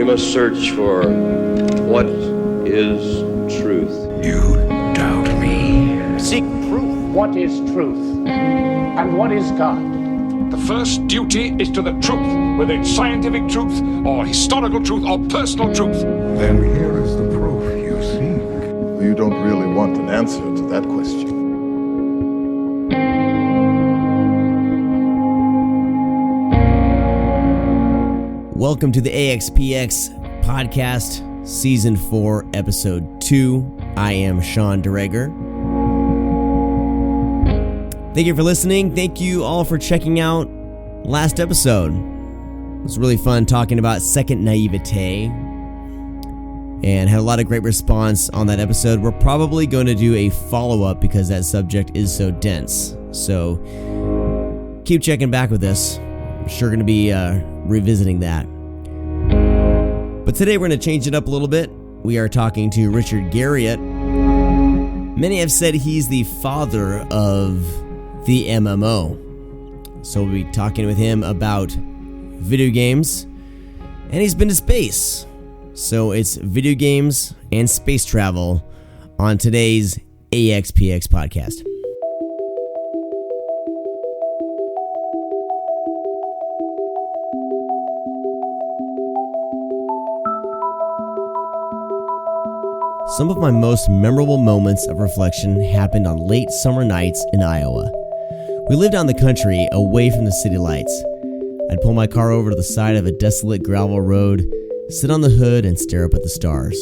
We must search for what is truth. You doubt me? Seek truth. What is truth? And what is God? The first duty is to the truth, whether it's scientific truth, or historical truth, or personal truth. Then here is the proof you seek. You don't really want an answer to that question. Welcome to the AxPx podcast, season 4, episode 2. I am Sean DeReger. Thank you for listening. Thank you all for checking out last episode. It was really fun talking about second naivete and had a lot of great response on that episode. We're probably going to do a follow-up because that subject is so dense. So keep checking back with us. I'm sure going to be revisiting that. But today we're going to change it up a little bit. We are talking to Richard Garriott. Many have said he's the father of the MMO. So we'll be talking with him about video games. And he's been to space. So it's video games and space travel on today's AxPx podcast. Some of my most memorable moments of reflection happened on late summer nights in Iowa. We lived out in the country, away from the city lights. I'd pull my car over to the side of a desolate gravel road, sit on the hood, and stare up at the stars.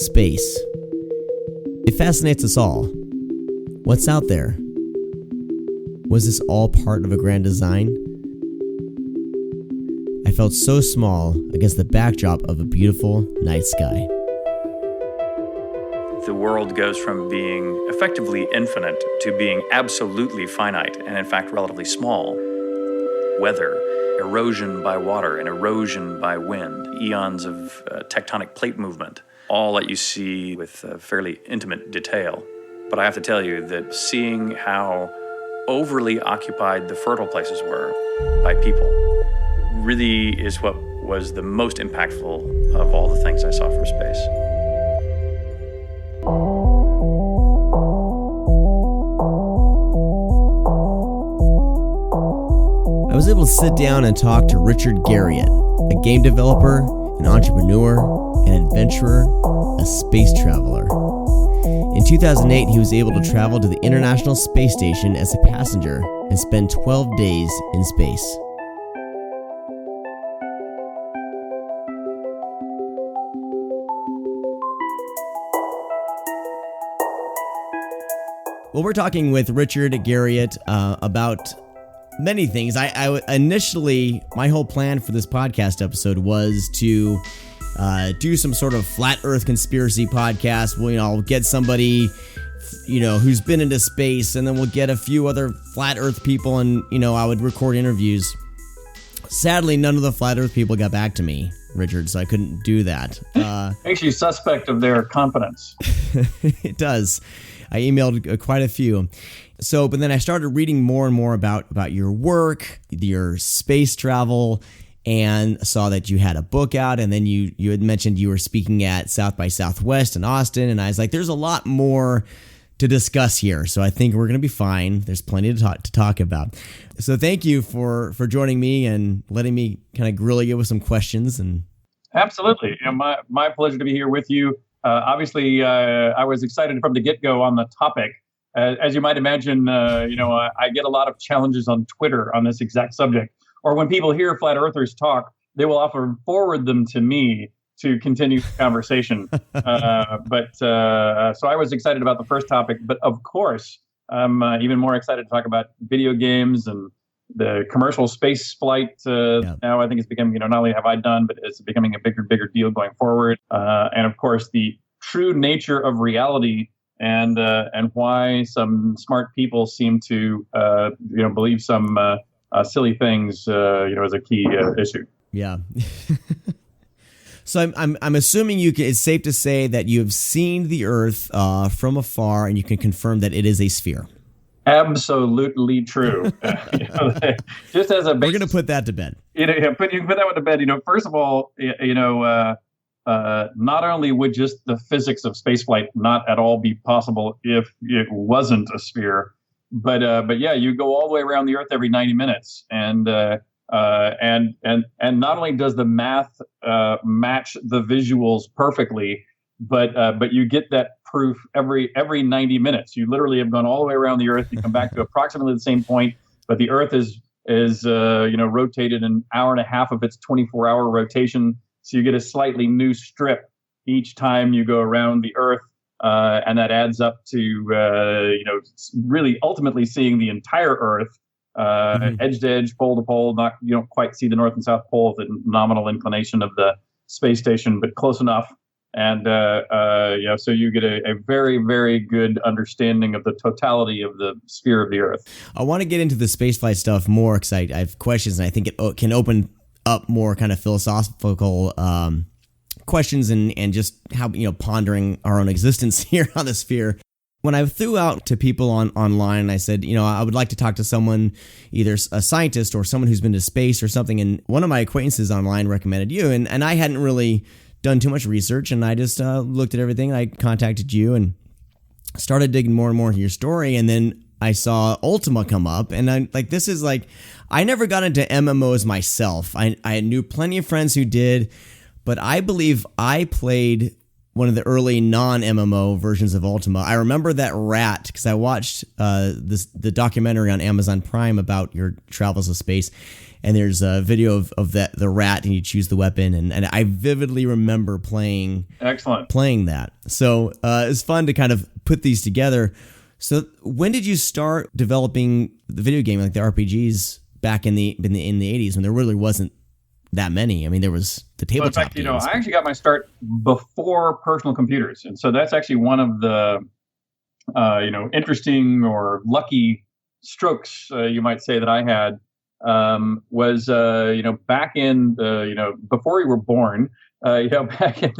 Space. It fascinates us all. What's out there? Was this all part of a grand design? I felt so small against the backdrop of a beautiful night sky. The world goes from being effectively infinite to being absolutely finite, and in fact relatively small. Weather, erosion by water, and erosion by wind, eons of tectonic plate movement, all that you see with fairly intimate detail. But I have to tell you that seeing how overly occupied the fertile places were by people really is what was the most impactful of all the things I saw from space. I was able to sit down and talk to Richard Garriott, a game developer, an entrepreneur, an adventurer, a space traveler. In 2008, he was able to travel to the International Space Station as a passenger and spend 12 days in space. Well, we're talking with Richard Garriott about many things. I initially, my whole plan for this podcast episode was to do some sort of flat Earth conspiracy podcast. We'll, I'll get somebody, who's been into space, and then we'll get a few other flat Earth people, and I would record interviews. Sadly, none of the flat Earth people got back to me, Richard, so I couldn't do that. Makes you suspect of their competence. It does. I emailed quite a few. But then I started reading more and more about your work, your space travel, and saw that you had a book out. And then you had mentioned you were speaking at South by Southwest in Austin. And I was like, there's a lot more to discuss here. So I think we're going to be fine. There's plenty to talk about. So thank you for joining me and letting me kind of grill you with some questions. And absolutely. My pleasure to be here with you. Obviously, I was excited from the get-go on the topic. As you might imagine, I get a lot of challenges on Twitter on this exact subject. Or when people hear flat earthers talk, they will often forward them to me to continue the conversation. So I was excited about the first topic. But of course, I'm even more excited to talk about video games and the commercial space flight. Now I think it's becoming, not only have I done, but it's becoming a bigger deal going forward. And of course, the true nature of reality and why some smart people seem to, believe some silly things, as a key issue. Yeah. So I'm assuming it's safe to say that you have seen the Earth from afar, and you can confirm that it is a sphere. Absolutely true. Just as a We're going to put that to bed. You can put that one to bed. First of all, not only would just the physics of spaceflight not at all be possible if it wasn't a sphere, but yeah, you go all the way around the Earth every 90 minutes, and not only does the math match the visuals perfectly, but you get that proof every 90 minutes. You literally have gone all the way around the Earth. You come back to approximately the same point, but the Earth is rotated an hour and a half of its 24-hour rotation. So you get a slightly new strip each time you go around the Earth, and that adds up to really ultimately seeing the entire Earth, edge to edge, pole to pole. You don't quite see the North and South Pole at the nominal inclination of the space station, but close enough. And so you get a very, very good understanding of the totality of the sphere of the Earth. I want to get into the spaceflight stuff more because I have questions, and I think it can open up more kind of philosophical questions and just how, pondering our own existence here on the sphere. When I threw out to people online, I said, I would like to talk to someone, either a scientist or someone who's been to space or something. And one of my acquaintances online recommended you, and I hadn't really done too much research, and I just looked at everything. I contacted you and started digging more and more into your story, and then I saw Ultima come up, and I'm like, this is like, I never got into MMOs myself. I knew plenty of friends who did, but I believe I played one of the early non-MMO versions of Ultima. I remember that rat because I watched the documentary on Amazon Prime about your travels of space, and there's a video of the rat, and you choose the weapon, and I vividly remember playing that. So it's fun to kind of put these together. So when did you start developing the video game, like the RPGs, back in the 80s when there really wasn't that many? I mean, there was the tabletop. Well, in fact, I actually got my start before personal computers, and so that's actually one of the interesting or lucky strokes, you might say, that I had. Was back in before you were born, back in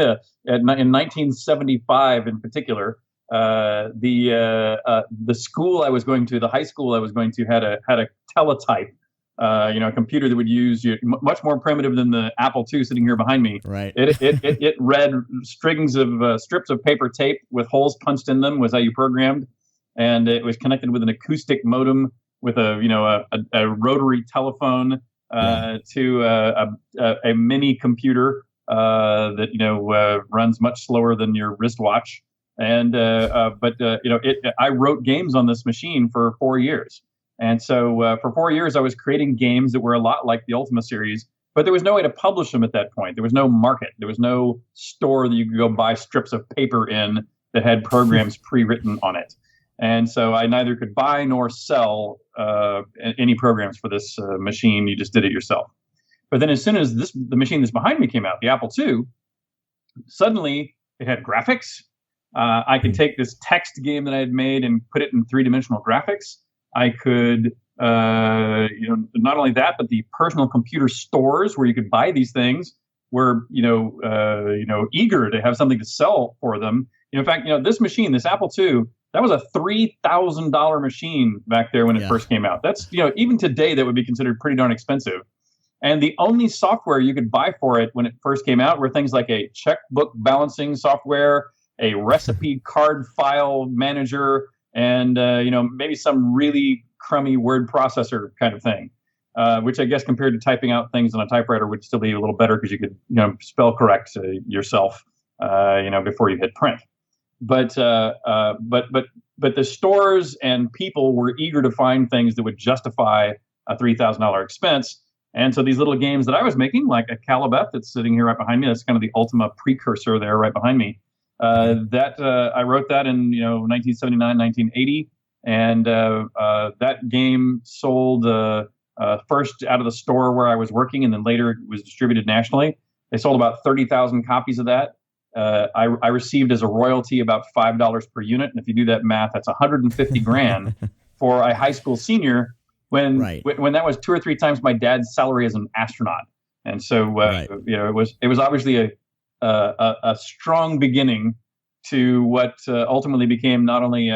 1975 in particular, the school I was going to, the high school I was going to, had a teletype, a computer that would use much more primitive than the Apple II sitting here behind me. Right. It read strips of paper tape with holes punched in them was how you programmed, and it was connected with an acoustic modem with a rotary telephone to a mini computer that runs much slower than your wristwatch. And I wrote games on this machine for 4 years. And so for 4 years, I was creating games that were a lot like the Ultima series, but there was no way to publish them at that point. There was no market. There was no store that you could go buy strips of paper in that had programs pre-written on it. And so I neither could buy nor sell any programs for this machine. You just did it yourself. But then as soon as the machine that's behind me came out, the Apple II, suddenly it had graphics. I could take this text game that I had made and put it in three-dimensional graphics. I could, not only that, but the personal computer stores where you could buy these things were, eager to have something to sell for them. In fact, this machine, this Apple II, that was a $3,000 machine back there when it first came out. That's, even today, that would be considered pretty darn expensive. And the only software you could buy for it when it first came out were things like a checkbook balancing software, a recipe card file manager, and maybe some really crummy word processor kind of thing, which I guess compared to typing out things on a typewriter would still be a little better because you could spell correct yourself before you hit print. But the stores and people were eager to find things that would justify a $3,000 expense. And so these little games that I was making, like a Calibeth that's sitting here right behind me, that's kind of the Ultima precursor there right behind me. I wrote that in 1979, 1980, and that game sold first out of the store where I was working, and then later it was distributed nationally. They sold about 30,000 copies of that. I received as a royalty about $5 per unit, and if you do that math, that's $150,000 for a high school senior. When that was 2 or 3 times my dad's salary as an astronaut, and so it was obviously a strong beginning to what ultimately became not only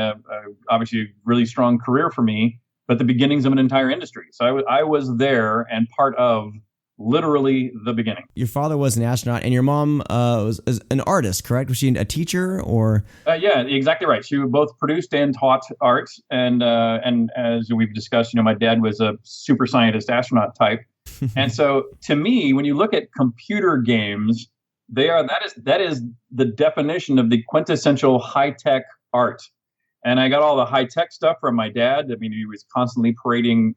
obviously a really strong career for me, but the beginnings of an entire industry. So I was there and part of literally the beginning. Your father was an astronaut, and your mom was an artist, correct? Was she a teacher or? Yeah, exactly right. She both produced and taught art, and as we've discussed, my dad was a super scientist astronaut type, and so to me, when you look at computer games, that is the definition of the quintessential high tech art. And I got all the high tech stuff from my dad. I mean, he was constantly parading,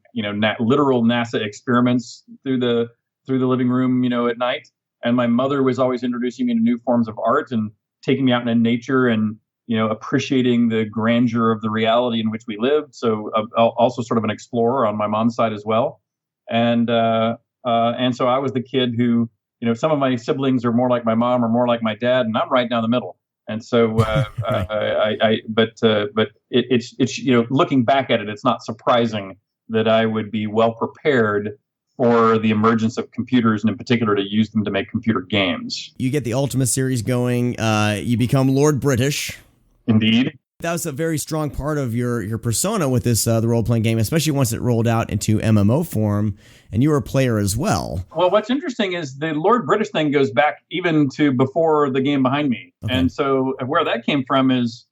literal NASA experiments through the living room, at night. And my mother was always introducing me to new forms of art and taking me out into nature and, appreciating the grandeur of the reality in which we lived. So also sort of an explorer on my mom's side as well. And so I was the kid who, some of my siblings are more like my mom or more like my dad, and I'm right down the middle. And so, it's looking back at it, it's not surprising that I would be well prepared for the emergence of computers, and in particular to use them to make computer games. You get the Ultima series going. You become Lord British. Indeed. That was a very strong part of your persona with this the role-playing game, especially once it rolled out into MMO form, and you were a player as well. Well, what's interesting is the Lord British thing goes back even to before the game behind me. Okay. And so where that came from is,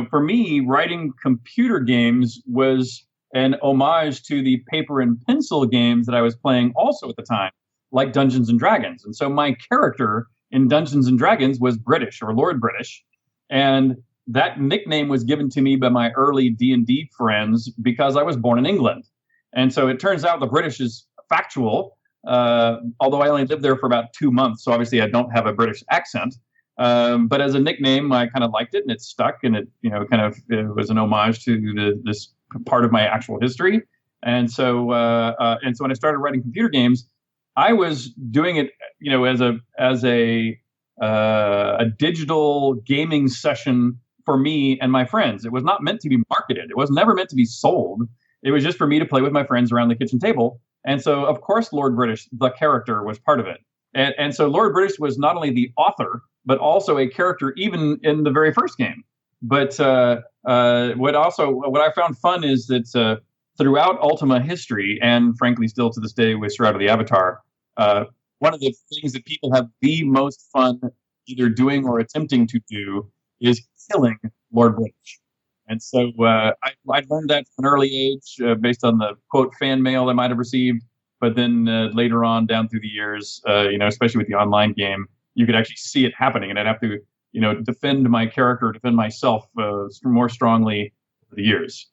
for me, writing computer games was an homage to the paper and pencil games that I was playing also at the time, like Dungeons and Dragons. And so my character in Dungeons and Dragons was British, or Lord British. And that nickname was given to me by my early D&D friends because I was born in England. And so it turns out the British is factual, although I only lived there for about 2 months. So obviously I don't have a British accent. But as a nickname, I kind of liked it, and it stuck, and it it was an homage to this part of my actual history. And so when I started writing computer games, I was doing it, as a digital gaming session for me and my friends. It was not meant to be marketed. It was never meant to be sold. It was just for me to play with my friends around the kitchen table. And so, of course, Lord British, the character, was part of it. And so Lord British was not only the author, but also a character even in the very first game. But what I found fun is that throughout Ultima history, and frankly still to this day with Shroud of the Avatar, one of the things that people have the most fun either doing or attempting to do is killing Lord British. And so I learned that from an early age based on the, quote, fan mail I might have received. But then later on down through the years, especially with the online game, you could actually see it happening. And I'd have to, defend my character, defend myself more strongly over the years.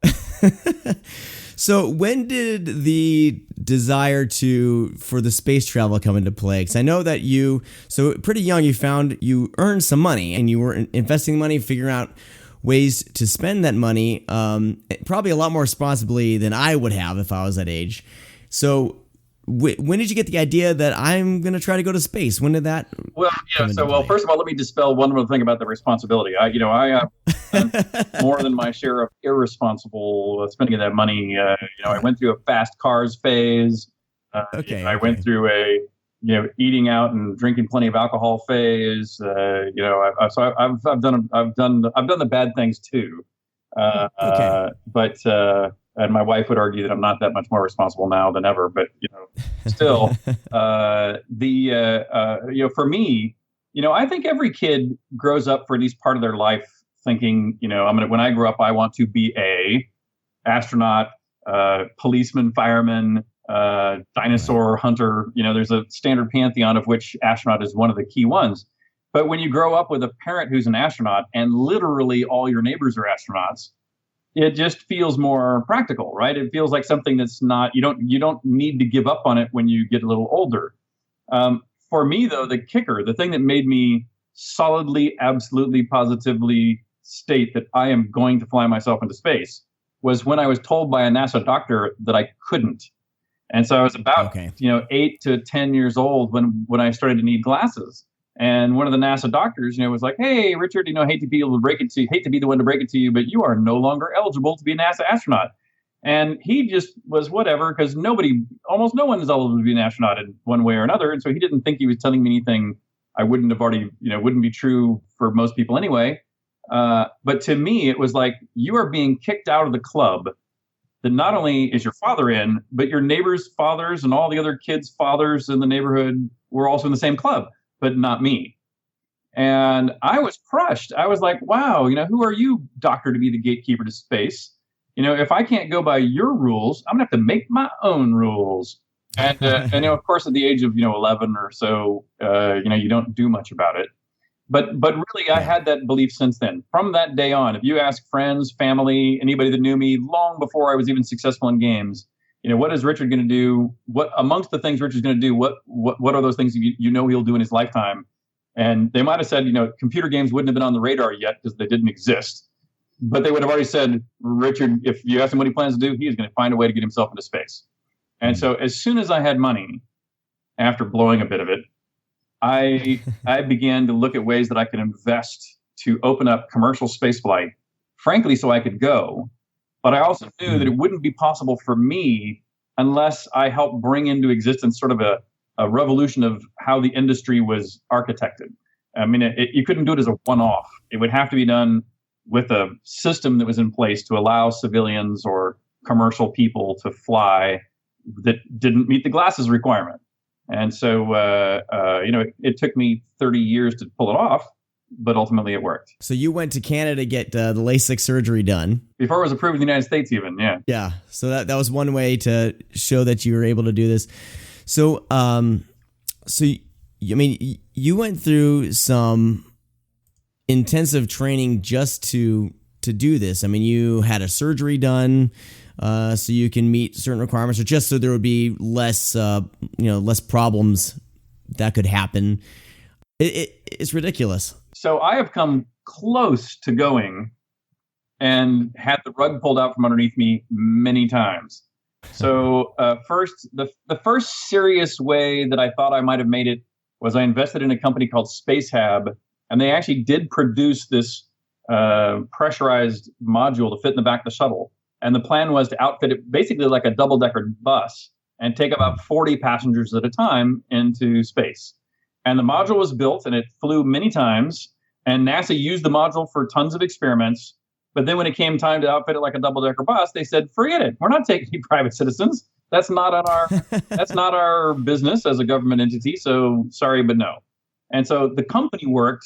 So when did the desire for the space travel come into play? Because I know that so pretty young, you earned some money, and you were investing money, figuring out ways to spend that money, probably a lot more responsibly than I would have if I was that age. So when did you get the idea that I'm going to try to go to space? When did that? Well, first of all, let me dispel one more thing about the responsibility. I have more than my share of irresponsible spending of that money. I went through a fast cars phase. I went through a eating out and drinking plenty of alcohol phase. So I've done the bad things too. And my wife would argue that I'm not that much more responsible now than ever. But still, for me, I think every kid grows up for at least part of their life thinking, when I grow up, I want to be a astronaut, policeman, fireman, dinosaur hunter. There's a standard pantheon of which astronaut is one of the key ones. But when you grow up with a parent who's an astronaut and literally all your neighbors are astronauts, it just feels more practical, right? It feels like something that's not, you don't need to give up on it when you get a little older. For me, though, the kicker, the thing that made me solidly, absolutely, positively state that I am going to fly myself into space was when I was told by a NASA doctor that I couldn't. And so I was about 8 to 10 years old when I started to need glasses. And one of the NASA doctors, was like, "Hey, Richard, hate to be the one to break it to you, but you are no longer eligible to be a NASA astronaut." And he just was whatever, because almost no one is eligible to be an astronaut in one way or another. And so he didn't think he was telling me anything I wouldn't have already, wouldn't be true for most people anyway. But to me, it was like, you are being kicked out of the club that not only is your father in, but your neighbors' fathers and all the other kids' fathers in the neighborhood were also in the same club, but not me. And I was crushed. I was like, wow, who are you, doctor, to be the gatekeeper to space? If I can't go by your rules, I'm going to have to make my own rules. And, of course, at the age of, 11 or so, you don't do much about it. But really, I had that belief since then. From that day on, if you ask friends, family, anybody that knew me long before I was even successful in games, what is Richard going to do? What amongst the things Richard's going to do, what are those things he'll do in his lifetime? And they might have said, computer games wouldn't have been on the radar yet because they didn't exist. But they would have already said, Richard, if you ask him what he plans to do, he is going to find a way to get himself into space. And so as soon as I had money, after blowing a bit of it, I began to look at ways that I could invest to open up commercial spaceflight, frankly, so I could go. But I also knew that it wouldn't be possible for me unless I helped bring into existence sort of a revolution of how the industry was architected. I mean, you couldn't do it as a one-off. It would have to be done with a system that was in place to allow civilians or commercial people to fly that didn't meet the glasses requirement. And so, it took me 30 years to pull it off, but ultimately it worked. So you went to Canada to get the LASIK surgery done. Before it was approved in the United States even, yeah. Yeah, so that was one way to show that you were able to do this. So, you went through some intensive training just to do this. I mean, you had a surgery done so you can meet certain requirements, or just so there would be less problems that could happen. It's ridiculous. So I have come close to going and had the rug pulled out from underneath me many times. So the first serious way that I thought I might have made it was I invested in a company called SpaceHab, and they actually did produce this pressurized module to fit in the back of the shuttle. And the plan was to outfit it basically like a double-decker bus and take about 40 passengers at a time into space. And the module was built, and it flew many times, and NASA used the module for tons of experiments. But then when it came time to outfit it like a double-decker bus, they said, forget it. We're not taking any private citizens. That's not our business as a government entity. So sorry, but no. And so the company worked,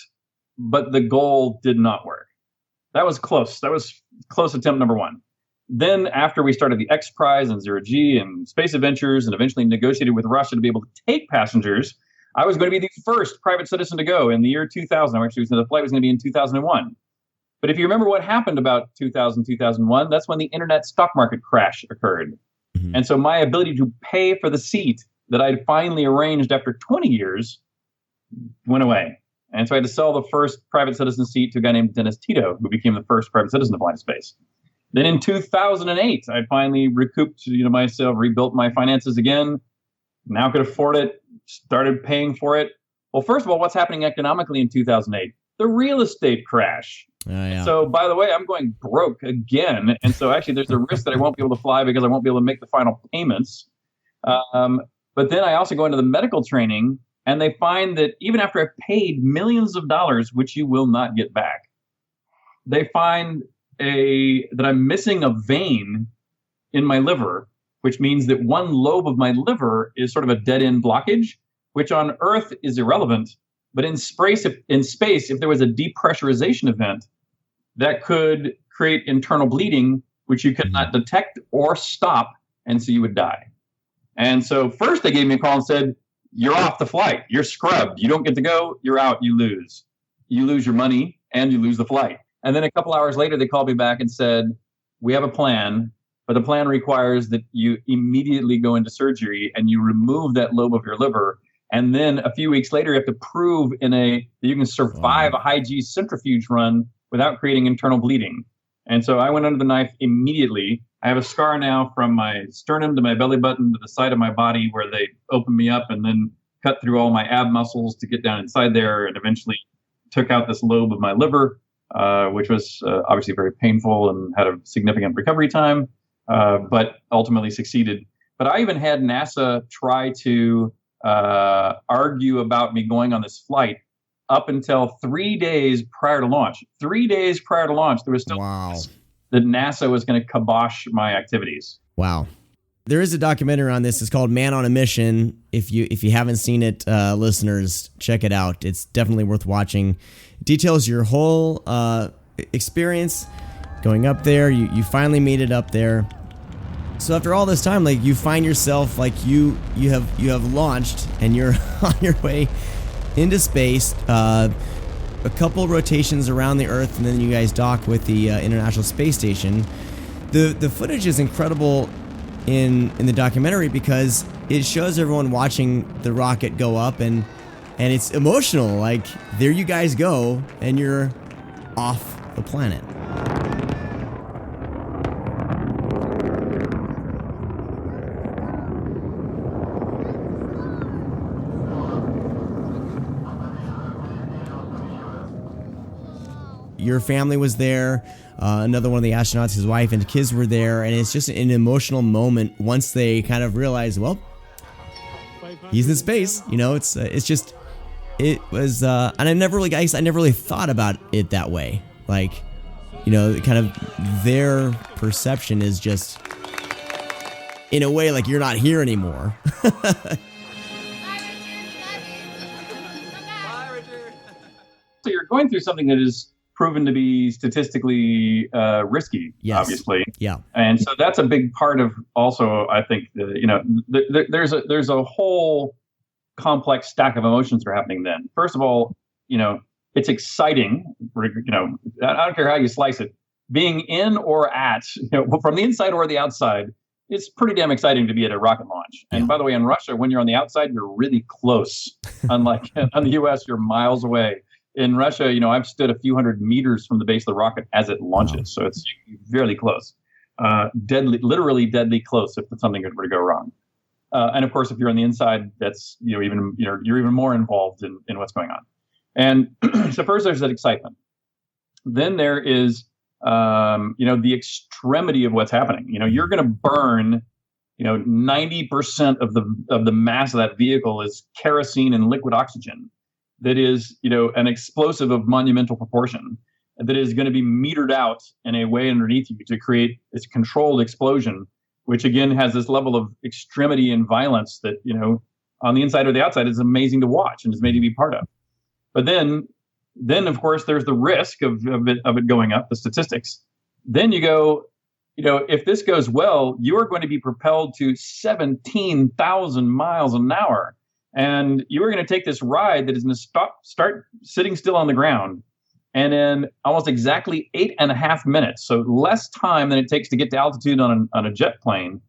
but the goal did not work. That was close. That was close attempt number one. Then after we started the X Prize and Zero G and Space Adventures and eventually negotiated with Russia to be able to take passengers, I was going to be the first private citizen to go in the year 2000. Actually, the flight was going to be in 2001. But if you remember what happened about 2000, 2001, that's when the internet stock market crash occurred. Mm-hmm. And so my ability to pay for the seat that I'd finally arranged after 20 years went away. And so I had to sell the first private citizen seat to a guy named Dennis Tito, who became the first private citizen to fly in space. Then in 2008, I finally recouped myself, rebuilt my finances again. Now could afford it, started paying for it. Well, first of all, what's happening economically in 2008? The real estate crash. Yeah. So, by the way, I'm going broke again. And so actually there's a risk that I won't be able to fly because I won't be able to make the final payments. But then I also go into the medical training, and they find that even after I've paid millions of dollars, which you will not get back, they find that I'm missing a vein in my liver, which means that one lobe of my liver is sort of a dead-end blockage, which on Earth is irrelevant. But in space, if there was a depressurization event, that could create internal bleeding, which you could not detect or stop, and so you would die. And so first they gave me a call and said, you're off the flight. You're scrubbed. You don't get to go. You're out. You lose. You lose your money, and you lose the flight. And then a couple hours later, they called me back and said, we have a plan, but the plan requires that you immediately go into surgery and you remove that lobe of your liver. And then a few weeks later, you have to prove that you can survive a high-G centrifuge run without creating internal bleeding. And so I went under the knife immediately. I have a scar now from my sternum to my belly button to the side of my body where they opened me up and then cut through all my ab muscles to get down inside there, and eventually took out this lobe of my liver, which was obviously very painful and had a significant recovery time, but ultimately succeeded. But I even had NASA try to argue about me going on this flight up until 3 days prior to launch. 3 days prior to launch, there was still that NASA was going to kibosh my activities. Wow. There is a documentary on this. It's called Man on a Mission. If you haven't seen it, listeners, check it out. It's definitely worth watching. It details your whole experience going up there. You finally made it up there. So after all this time, like, you find yourself like you have launched and you're on your way into space. A couple rotations around the Earth, and then you guys dock with the International Space Station. The footage is incredible in the documentary because it shows everyone watching the rocket go up, and it's emotional. Like, there you guys go, and you're off the planet. Your family was there. Another one of the astronauts, his wife and kids were there, and it's just an emotional moment once they kind of realize, well, he's in space. You know, it was, and I never really thought about it that way. Like, you know, kind of their perception is just, in a way, like, you're not here anymore. So you're going through something that is proven to be statistically risky, yes. Obviously. Yeah. And so that's a big part of also, I think, there's a whole complex stack of emotions that are happening then. First of all, you know, it's exciting, you know, I don't care how you slice it, being in or at, you know, from the inside or the outside, it's pretty damn exciting to be at a rocket launch. And by the way, in Russia, when you're on the outside, you're really close. Unlike on the US, you're miles away. In Russia, you know, I've stood a few hundred meters from the base of the rocket as it launches. Wow. So it's fairly close, literally deadly close if something were to go wrong. And of course, if you're on the inside, that's, you know, you're even more involved in what's going on. And so first there's that excitement. Then there is, you know, the extremity of what's happening. You know, you're going to burn, you know, 90% of the mass of that vehicle is kerosene and liquid oxygen. That is, you know, an explosive of monumental proportion that is going to be metered out in a way underneath you to create this controlled explosion, which again has this level of extremity and violence that, you know, on the inside or the outside is amazing to watch and is made to be part of. But then of course there's the risk of it going up, the statistics. Then you go, you know, if this goes well, you are going to be propelled to 17,000 miles an hour. And you are going to take this ride that is going to start sitting still on the ground. And in almost exactly 8.5 minutes, so less time than it takes to get to altitude on a jet plane,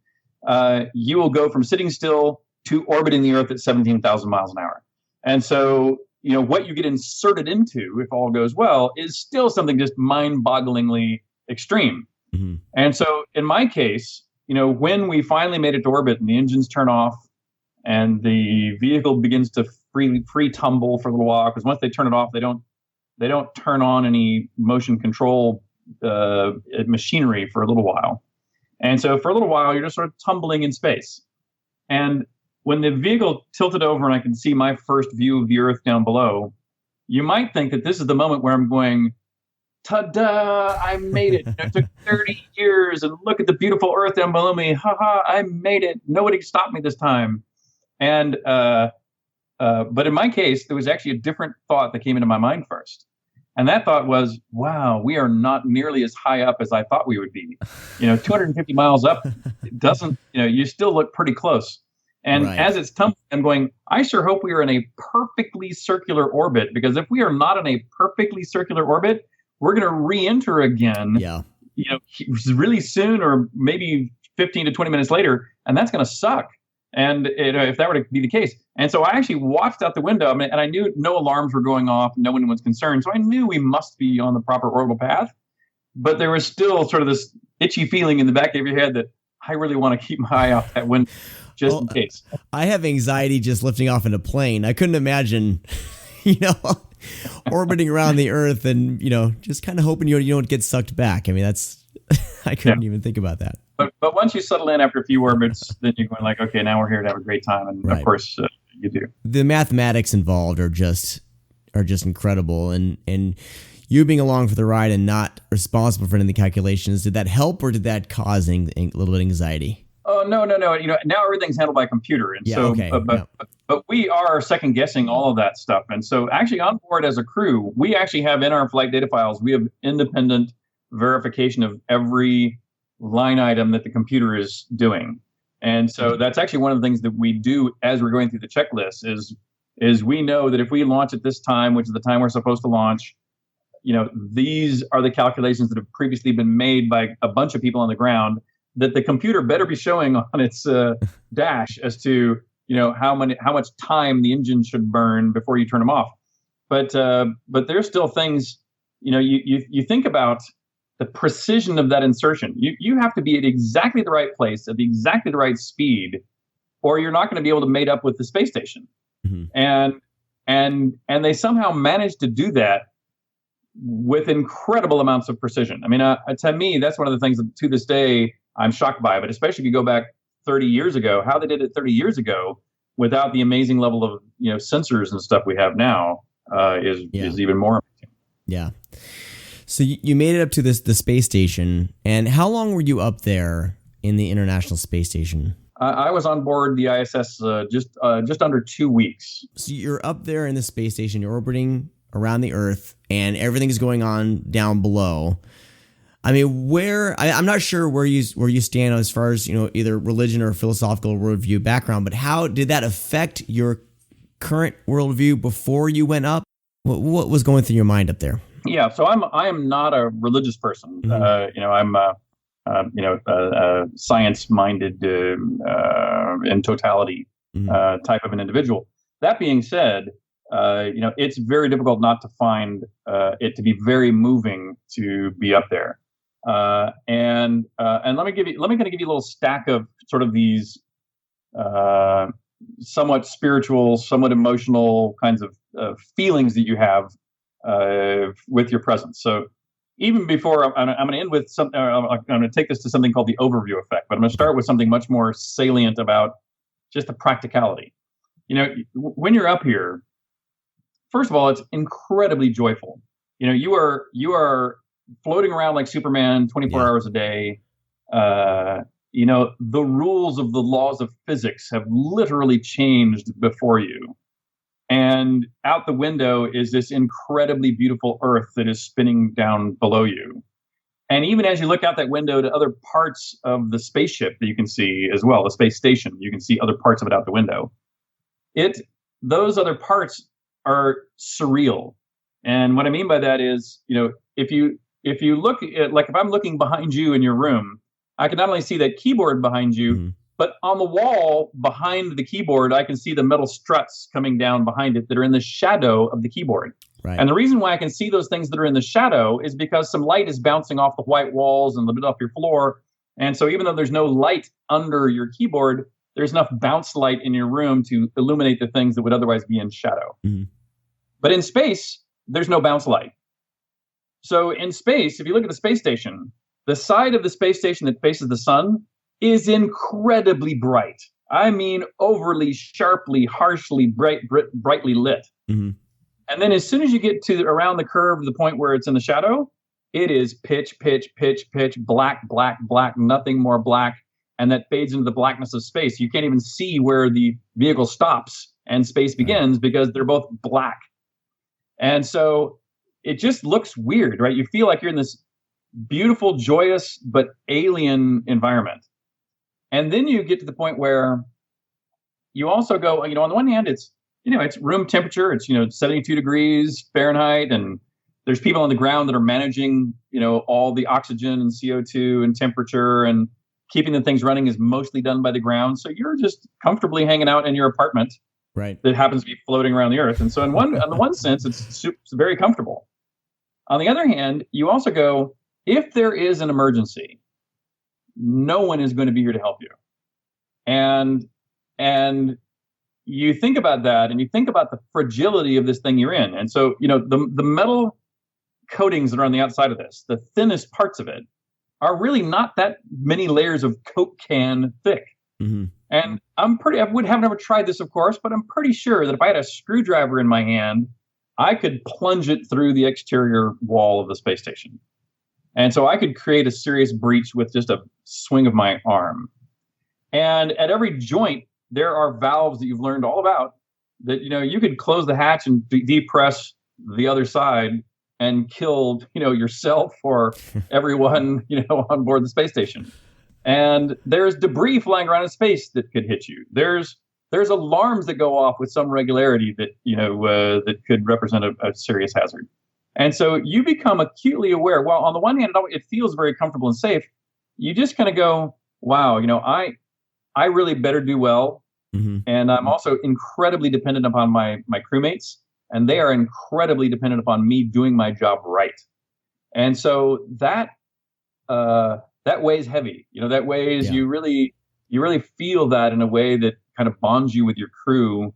you will go from sitting still to orbiting the Earth at 17,000 miles an hour. And so, you know, what you get inserted into, if all goes well, is still something just mind-bogglingly extreme. Mm-hmm. And so in my case, you know, when we finally made it to orbit and the engines turn off, and the vehicle begins to free tumble for a little while, because once they turn it off, they don't turn on any motion control machinery for a little while. And so for a little while, you're just sort of tumbling in space. And when the vehicle tilted over and I can see my first view of the Earth down below, you might think that this is the moment where I'm going, ta-da, I made it. It took 30 years, and look at the beautiful Earth down below me. Ha-ha, I made it. Nobody stopped me this time. And but in my case, there was actually a different thought that came into my mind first. And that thought was, wow, we are not nearly as high up as I thought we would be. You know, 250 miles up, it doesn't, you know, you still look pretty close. And as it's tumbling, I'm going, I sure hope we are in a perfectly circular orbit, because if we are not in a perfectly circular orbit, we're going to re-enter again, you know, really soon, or maybe 15 to 20 minutes later, and that's going to suck. And if that were to be the case. And so I actually watched out the window, and I knew no alarms were going off, no one was concerned. So I knew we must be on the proper orbital path. But there was still sort of this itchy feeling in the back of your head that I really want to keep my eye out that window just in case. I have anxiety just lifting off in a plane. I couldn't imagine, you know, orbiting around the Earth and, you know, just kind of hoping you don't get sucked back. I mean, I couldn't even think about that. But once you settle in after a few orbits, then you're going like, okay, now we're here to have a great time. And of course, you do. The mathematics involved are are just incredible. And you being along for the ride and not responsible for any of the calculations, did that help or did that cause a little bit of anxiety? Oh, no. Now everything's handled by computer. And but we are second guessing all of that stuff. And so actually on board as a crew, we actually have in our flight data files, we have independent verification of every line item that the computer is doing. And so that's actually one of the things that we do as we're going through the checklist is we know that if we launch at this time, which is the time we're supposed to launch, these are the calculations that have previously been made by a bunch of people on the ground that the computer better be showing on its dash as to, how much time the engine should burn before you turn them off. But there's still things, you think about the precision of that insertion. You have to be at exactly the right place at exactly the right speed, or you're not going to be able to mate up with the space station. Mm-hmm. And they somehow managed to do that with incredible amounts of precision. I mean, to me, that's one of the things that to this day I'm shocked by. But especially if you go back 30 years ago, how they did it 30 years ago without the amazing level of sensors and stuff we have now is even more amazing. Yeah. So you made it up to the space station, and how long were you up there in the International Space Station? I was on board the ISS just under 2 weeks. So you're up there in the space station, you're orbiting around the Earth, and everything is going on down below. I mean, I'm not sure where you stand as far as either religion or philosophical worldview background, but how did that affect your current worldview before you went up? What was going through your mind up there? Yeah, so I am not a religious person. Mm-hmm. I'm science-minded in totality type of an individual. That being said, it's very difficult not to find it to be very moving to be up there. And let me give you a little stack of sort of these somewhat spiritual, somewhat emotional kinds of feelings that you have with your presence. So even before I'm going to end with something, I'm going to take this to something called the overview effect, but I'm going to start with something much more salient about just the practicality. When you're up here, first of all, it's incredibly joyful. You are floating around like Superman 24 hours a day. The rules of the laws of physics have literally changed before you. And out the window is this incredibly beautiful Earth that is spinning down below you. And even as you look out that window to other parts of the spaceship that you can see as well, the space station, you can see other parts of it out the window. Those other parts are surreal. And what I mean by that is, if you look at, like if I'm looking behind you in your room, I can not only see that keyboard behind you, mm-hmm. but on the wall behind the keyboard, I can see the metal struts coming down behind it that are in the shadow of the keyboard. Right. And the reason why I can see those things that are in the shadow is because some light is bouncing off the white walls and a bit off your floor. And so even though there's no light under your keyboard, there's enough bounce light in your room to illuminate the things that would otherwise be in shadow. Mm-hmm. But in space, there's no bounce light. So in space, if you look at the space station, the side of the space station that faces the sun is incredibly bright. I mean, overly, sharply, harshly, brightly lit. Mm-hmm. And then as soon as you get to around the curve to the point where it's in the shadow, it is pitch, black, nothing more black. And that fades into the blackness of space. You can't even see where the vehicle stops and space begins because they're both black. And so it just looks weird, right? You feel like you're in this beautiful, joyous, but alien environment. And then you get to the point where you also go, on the one hand, it's room temperature. It's, 72 degrees Fahrenheit. And there's people on the ground that are managing, all the oxygen and CO2 and temperature, and keeping the things running is mostly done by the ground. So you're just comfortably hanging out in your apartment. Right. That happens to be floating around the Earth. And so on the one sense, it's very comfortable. On the other hand, you also go, if there is an emergency, no one is going to be here to help you. And you think about that, and you think about the fragility of this thing you're in. And so, the metal coatings that are on the outside of this, the thinnest parts of it, are really not that many layers of Coke can thick. Mm-hmm. And I would have never tried this, of course, but I'm pretty sure that if I had a screwdriver in my hand I could plunge it through the exterior wall of the space station. And so I could create a serious breach with just a swing of my arm. And at every joint, there are valves that you've learned all about that, you could close the hatch and depress the other side and kill, yourself or everyone, on board the space station. And there's debris flying around in space that could hit you. There's alarms that go off with some regularity that, that could represent a serious hazard. And so you become acutely aware. Well, on the one hand, it feels very comfortable and safe. You just kind of go, wow, I really better do well. Mm-hmm. And I'm also incredibly dependent upon my crewmates, and they are incredibly dependent upon me doing my job right. And so that weighs heavy. That weighs, you really feel that in a way that kind of bonds you with your crew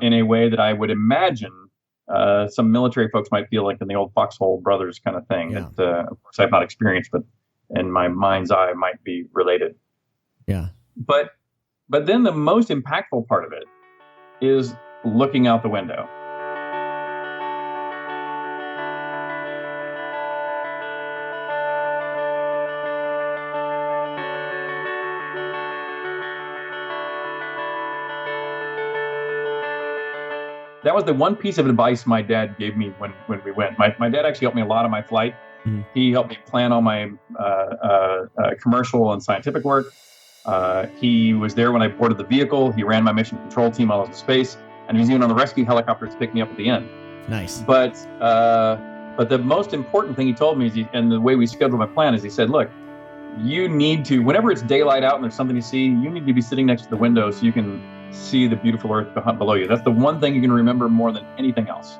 in a way that I would imagine some military folks might feel like in the old Foxhole Brothers kind of thing. Yeah. That, of course, I've not experienced, but in my mind's eye might be related. Yeah. But then the most impactful part of it is looking out the window. That was the one piece of advice my dad gave me when we went. My dad actually helped me a lot on my flight. Mm-hmm. He helped me plan all my commercial and scientific work. He was there when I boarded the vehicle. He ran my mission control team while I was in space, and he was even on the rescue helicopter to pick me up at the end. Nice. But the most important thing he told me, and the way we scheduled my plan, is he said, look, you need to, whenever it's daylight out and there's something to see, you need to be sitting next to the window so you can see the beautiful earth below you. That's the one thing you can remember more than anything else.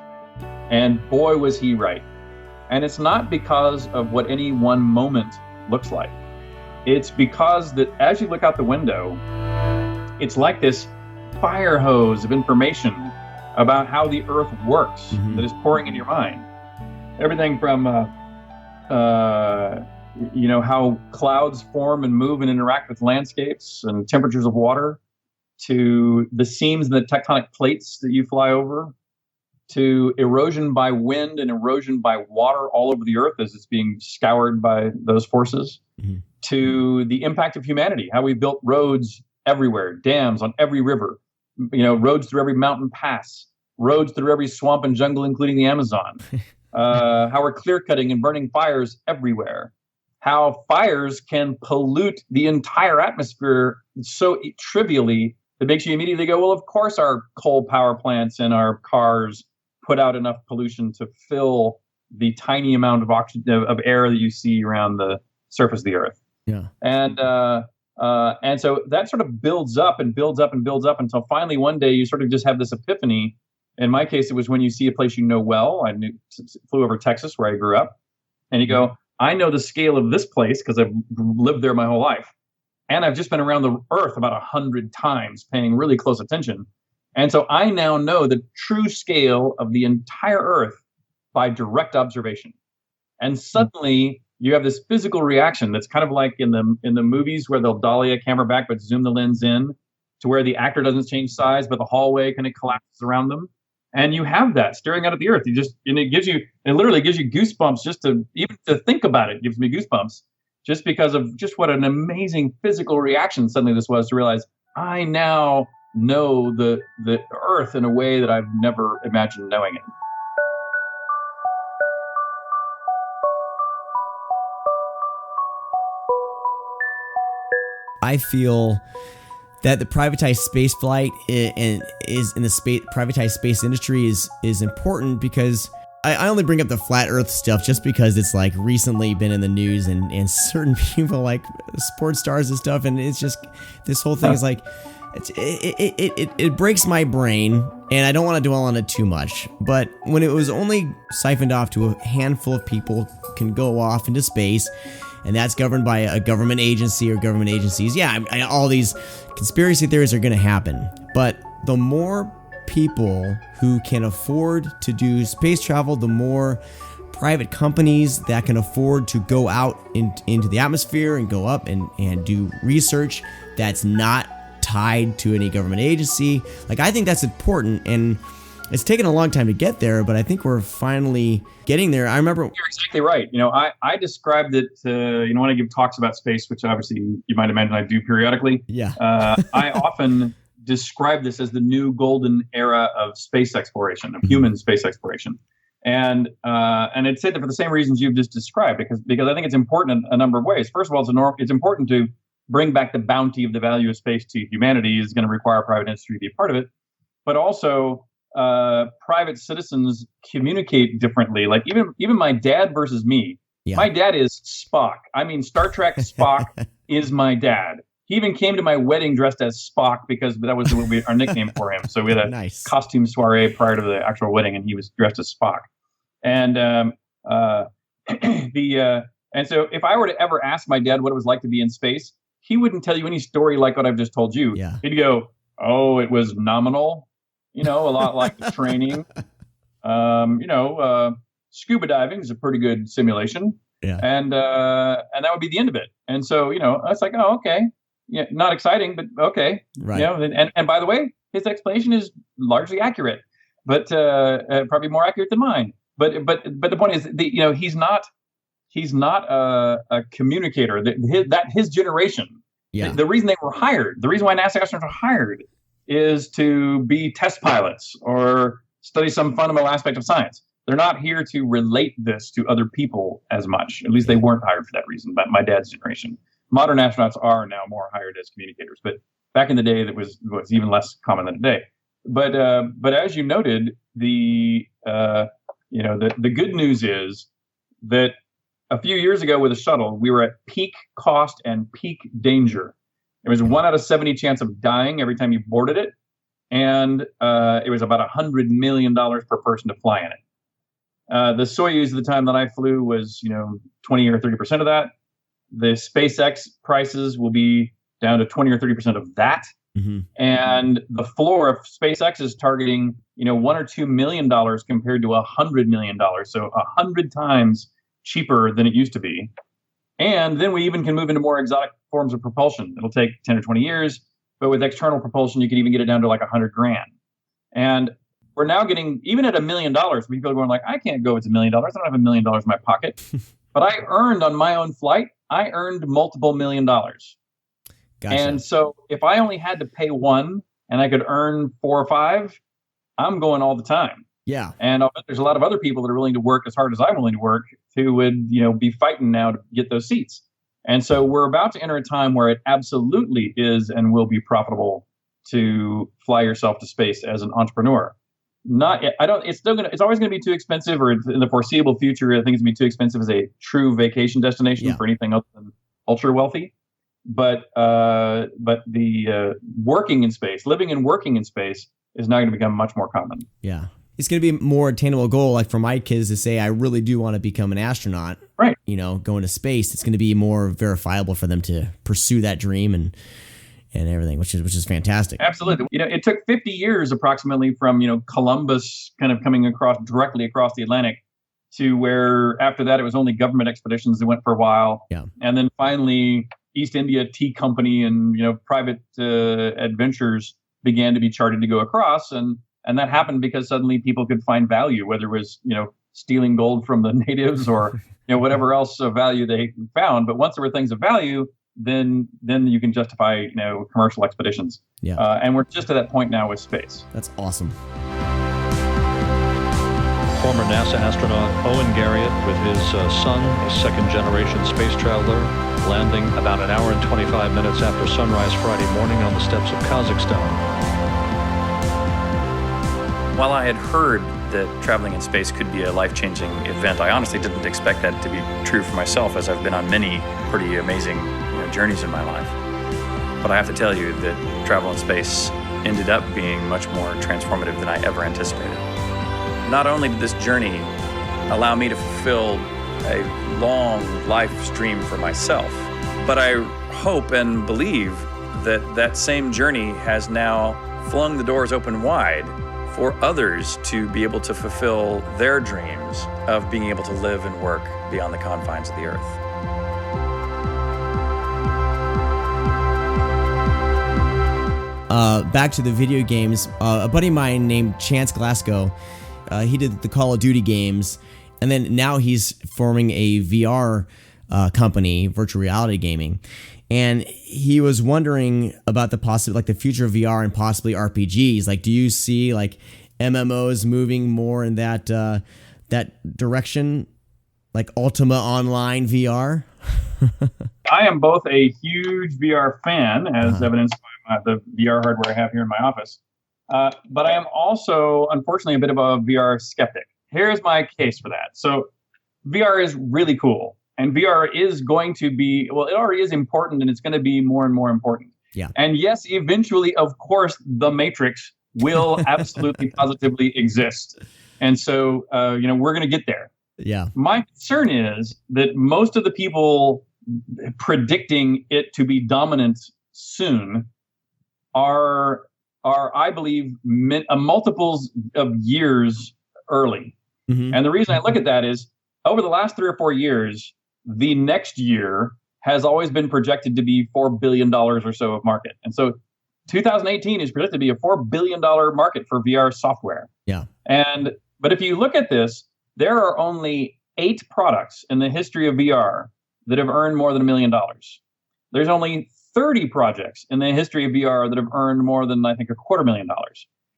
And boy, was he right. And it's not because of what any one moment looks like. It's because that as you look out the window, it's like this fire hose of information about how the earth works mm-hmm. that is pouring into your mind. Everything from, how clouds form and move and interact with landscapes and temperatures of water, to the seams in the tectonic plates that you fly over, to erosion by wind and erosion by water all over the earth as it's being scoured by those forces, mm-hmm. to the impact of humanity, how we built roads everywhere, dams on every river, roads through every mountain pass, roads through every swamp and jungle, including the Amazon, how we're clear cutting and burning fires everywhere, how fires can pollute the entire atmosphere so trivially that makes you immediately go, well, of course our coal power plants and our cars put out enough pollution to fill the tiny amount of oxygen of air that you see around the surface of the earth. Yeah. And so that sort of builds up and builds up and builds up until finally one day you sort of just have this epiphany. In my case, it was when you see a place you know well. I flew over Texas where I grew up, and you go, I know the scale of this place because I've lived there my whole life. And I've just been around the earth about 100 times, paying really close attention. And so I now know the true scale of the entire earth by direct observation. And suddenly you have this physical reaction that's kind of like in the movies where they'll dolly a camera back but zoom the lens in to where the actor doesn't change size, but the hallway kind of collapses around them. And you have that staring out at the earth. It literally gives you goosebumps just to think about it. Gives me goosebumps. Just because of just what an amazing physical reaction suddenly this was to realize I now know the earth in a way that I've never imagined knowing it. I feel that the privatized space flight privatized space industry is important because I only bring up the flat earth stuff just because it's like recently been in the news and certain people like sports stars and stuff, and it's just this whole thing is like it breaks my brain, and I don't want to dwell on it too much. But when it was only siphoned off to a handful of people can go off into space, and that's governed by a government agency or government agencies, all these conspiracy theories are going to happen. But the more people who can afford to do space travel, the more private companies that can afford to go out into the atmosphere and go up and do research that's not tied to any government agency. Like, I think that's important, and It's taken a long time to get there, but I think we're finally getting there. I remember. You're exactly right. I described it, when I give talks about space, which obviously you might imagine I do periodically. Yeah. I often describe this as the new golden era of space exploration, of human space exploration. And I'd say that for the same reasons you've just described, because I think it's important in a number of ways. First of all, it's important to bring back the bounty of the value of space to humanity. Is going to require private industry to be a part of it, but also private citizens communicate differently. Like even my dad versus me. Yeah. My dad is Spock. I mean, Star Trek Spock is my dad. He even came to my wedding dressed as Spock because that was our nickname for him. So we had a nice costume soiree prior to the actual wedding, and he was dressed as Spock. And and so if I were to ever ask my dad what it was like to be in space, he wouldn't tell you any story like what I've just told you. Yeah. He'd go, "Oh, it was nominal, a lot like the training. Scuba diving is a pretty good simulation." Yeah. And that would be the end of it. And so, I was like, "Oh, okay. Yeah, not exciting, but okay." Right. And by the way, his explanation is largely accurate, but probably more accurate than mine. But the point is, he's not a communicator. His generation. Yeah. The reason they were hired, the reason why NASA astronauts were hired, is to be test pilots or study some fundamental aspect of science. They're not here to relate this to other people as much. At least they weren't hired for that reason. But my dad's generation, modern astronauts are now more hired as communicators. But back in the day, that was even less common than today. But as you noted, the good news is that a few years ago with the shuttle, we were at peak cost and peak danger. There was 1 out of 70 chance of dying every time you boarded it, and it was about $100 million per person to fly in it. The Soyuz at the time that I flew was 20 or 30% of that. The SpaceX prices will be down to 20 or 30% of that. Mm-hmm. And the floor of SpaceX is targeting, $1 or $2 million compared to $100 million. So 100 times cheaper than it used to be. And then we even can move into more exotic forms of propulsion. It'll take 10 or 20 years, but with external propulsion, you can even get it down to like $100,000. And we're now getting, even at $1 million, people are going like, I can't go with $1 million. I don't have $1 million in my pocket. But I earned on my own flight, I earned multiple $1 million. Gotcha. And so if I only had to pay one and I could earn 4 or 5, I'm going all the time. Yeah. And I'll bet there's a lot of other people that are willing to work as hard as I'm willing to work who would, be fighting now to get those seats. And so we're about to enter a time where it absolutely is and will be profitable to fly yourself to space as an entrepreneur. It's always going to be too expensive, or in the foreseeable future, I think it's going to be too expensive as a true vacation destination for anything other than ultra wealthy. But the working in space, living and working in space is now going to become much more common. Yeah. It's going to be a more attainable goal. Like for my kids to say, I really do want to become an astronaut, right? Going to space, it's going to be more verifiable for them to pursue that dream and everything, which is fantastic. Absolutely. It took 50 years approximately from, Columbus kind of coming directly across the Atlantic to where after that, it was only government expeditions that went for a while. Yeah. And then finally East India Tea Company and, private adventures began to be charted to go across. And that happened because suddenly people could find value, whether it was, stealing gold from the natives or, whatever else of value they found. But once there were things of value, then you can justify, commercial expeditions. Yeah. And we're just at that point now with space. That's awesome. Former NASA astronaut Owen Garriott with his son, a second-generation space traveler, landing about an hour and 25 minutes after sunrise Friday morning on the steppes of Kazakhstan. While I had heard that traveling in space could be a life-changing event, I honestly didn't expect that to be true for myself, as I've been on many pretty amazing journeys in my life. But I have to tell you that travel in space ended up being much more transformative than I ever anticipated. Not only did this journey allow me to fulfill a long life stream for myself, but I hope and believe that that same journey has now flung the doors open wide for others to be able to fulfill their dreams of being able to live and work beyond the confines of the Earth. back to the video games, a buddy of mine named Chance Glasgow, he did the Call of Duty games, and then now he's forming a VR company, virtual reality gaming. And he was wondering about the future of VR and possibly RPGs. Like, do you see like MMOs moving more in that direction, like Ultima Online VR? I am both a huge VR fan, as evidenced by the VR hardware I have here in my office, but I am also, unfortunately, a bit of a VR skeptic. Here's my case for that. So VR is really cool. And VR is going to be, well, it already is important, and it's going to be more and more important. Yeah. And yes, eventually, of course, the Matrix will absolutely positively exist. And so, we're going to get there. Yeah. My concern is that most of the people predicting it to be dominant soon are I believe, multiples of years early. Mm-hmm. And the reason I look at that is over the last 3 or 4 years, the next year has always been projected to be $4 billion or so of market. And so 2018 is projected to be a $4 billion market for VR software. Yeah. But if you look at this, there are only 8 products in the history of VR that have earned more than $1 million. There's only 30 projects in the history of VR that have earned more than, I think, $250,000.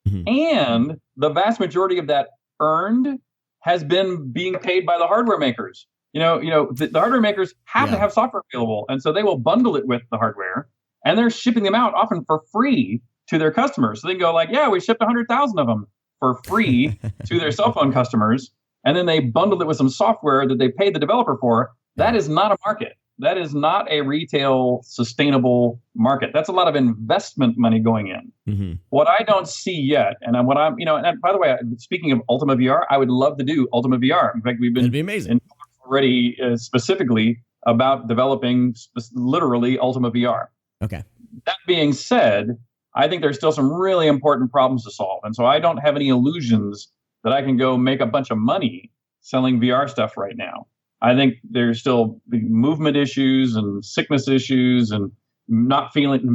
Mm-hmm. And the vast majority of that earned has been being paid by the hardware makers. The hardware makers have to have software available, and so they will bundle it with the hardware, and they're shipping them out often for free to their customers. So they can go like, yeah, we shipped 100,000 of them for free to their cell phone customers, and then they bundled it with some software that they paid the developer for. That is not a market. That is not a retail sustainable market. That's a lot of investment money going in. Mm-hmm. What I don't see yet, and by the way, speaking of Ultima VR, I would love to do Ultima VR. In fact, we've been That'd be amazing. Already specifically about developing literally Ultima VR. Okay. That being said, I think there's still some really important problems to solve. And so I don't have any illusions that I can go make a bunch of money selling VR stuff right now. I think there's still movement issues and sickness issues and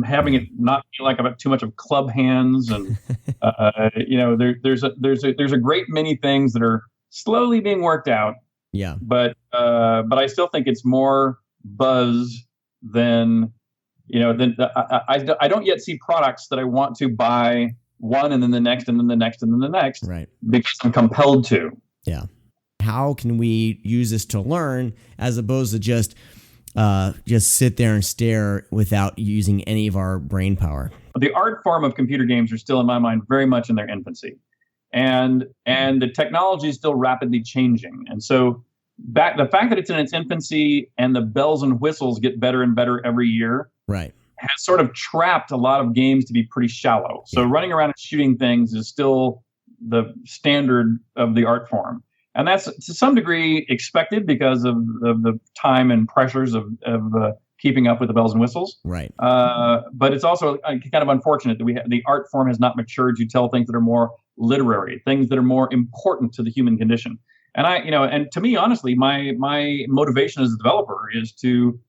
having it not feel like about too much of club hands. And, there's a great many things that are slowly being worked out. Yeah. But I still think it's more buzz than I don't yet see products that I want to buy one and then the next and then the next and then the next. Right. Because I'm compelled to. Yeah. How can we use this to learn as opposed to just sit there and stare without using any of our brain power? The art form of computer games are still, in my mind, very much in their infancy. And the technology is still rapidly changing. And so the fact that it's in its infancy and the bells and whistles get better and better every year, right, has sort of trapped a lot of games to be pretty shallow. So running around and shooting things is still the standard of the art form. And that's to some degree expected because of the time and pressures of keeping up with the bells and whistles. Right. But it's also kind of unfortunate that the art form has not matured to tell things that are more literary, things that are more important to the human condition. And and to me, honestly, my motivation as a developer is to,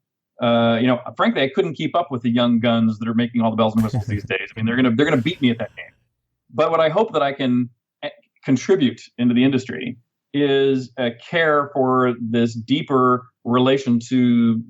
frankly, I couldn't keep up with the young guns that are making all the bells and whistles these days. I mean, they're gonna beat me at that game. But what I hope that I can contribute into the industry is a care for this deeper relation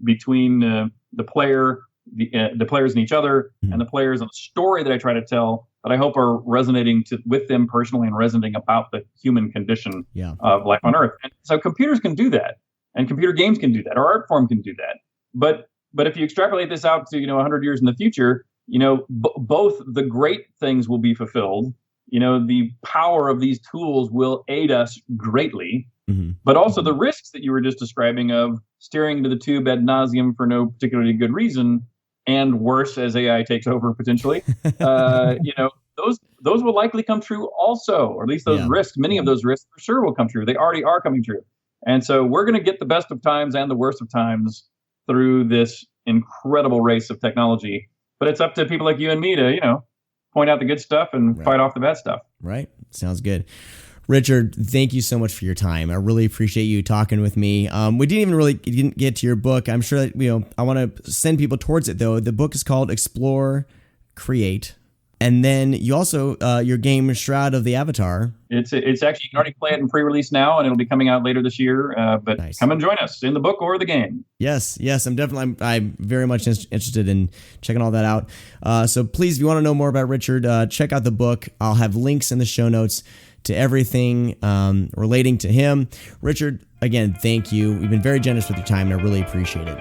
between the player, the players and each other, and the players, and the story that I try to tell that I hope are resonating with them personally and resonating about the human condition of life on Earth. And so computers can do that, and computer games can do that, or art form can do that. But if you extrapolate this out to 100 years in the future, both the great things will be fulfilled. The power of these tools will aid us greatly, but also the risks that you were just describing of staring into the tube ad nauseum for no particularly good reason, and worse as AI takes over potentially. Those will likely come true also, or at least those risks. Many of those risks for sure will come true. They already are coming true, and so we're going to get the best of times and the worst of times through this incredible race of technology. But it's up to people like you and me to point out the good stuff and fight off the bad stuff. Right. Sounds good. Richard, thank you so much for your time. I really appreciate you talking with me. We didn't get to your book. I'm sure that, I want to send people towards it though. The book is called Explore, Create, And then you also, your game Shroud of the Avatar. It's actually, you can already play it in pre-release now, and it'll be coming out later this year. But Nice. Come and join us in the book or the game. Yes, I'm very much interested in checking all that out. So please, if you want to know more about Richard, check out the book. I'll have links in the show notes to everything relating to him. Richard, again, thank you. You've been very generous with your time, and I really appreciate it.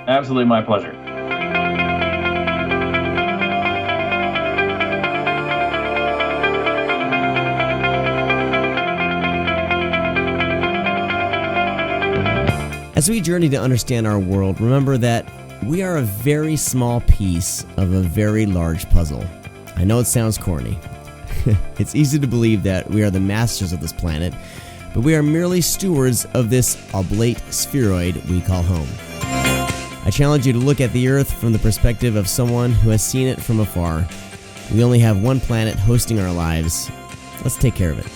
Absolutely my pleasure. As we journey to understand our world, remember that we are a very small piece of a very large puzzle. I know it sounds corny. It's easy to believe that we are the masters of this planet, but we are merely stewards of this oblate spheroid we call home. I challenge you to look at the Earth from the perspective of someone who has seen it from afar. We only have one planet hosting our lives. Let's take care of it.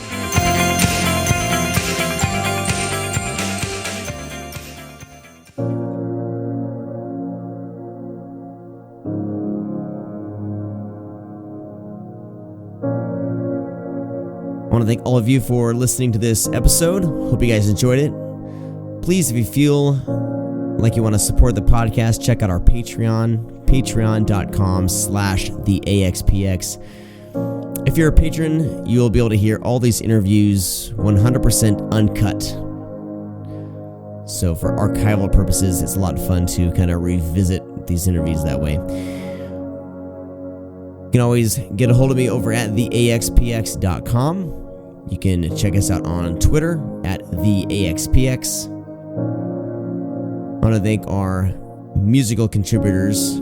I want to thank all of you for listening to this episode. Hope you guys enjoyed it. Please, if you feel like you want to support the podcast, check out our Patreon, patreon.com/theaxpx. If you're a patron, you'll be able to hear all these interviews 100% uncut. So for archival purposes, it's a lot of fun to kind of revisit these interviews that way. You can always get a hold of me over at theaxpx.com. You can check us out on Twitter at theaxpx. I want to thank our musical contributors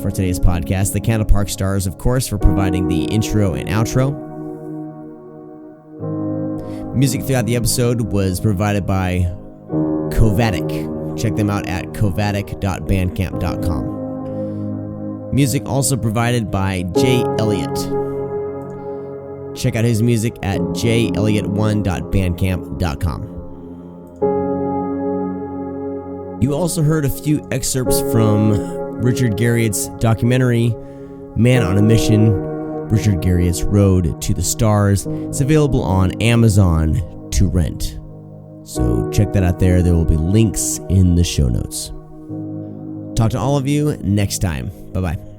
for today's podcast, the Candlepark Stars, of course, for providing the intro and outro. Music throughout the episode was provided by Khovatic. Check them out at khovatic.bandcamp.com. Music also provided by J. Elliott. Check out his music at jelliott1.bandcamp.com. You also heard a few excerpts from Richard Garriott's documentary, Man on a Mission, Richard Garriott's Road to the Stars. It's available on Amazon to rent. So check that out there. There will be links in the show notes. Talk to all of you next time. Bye-bye.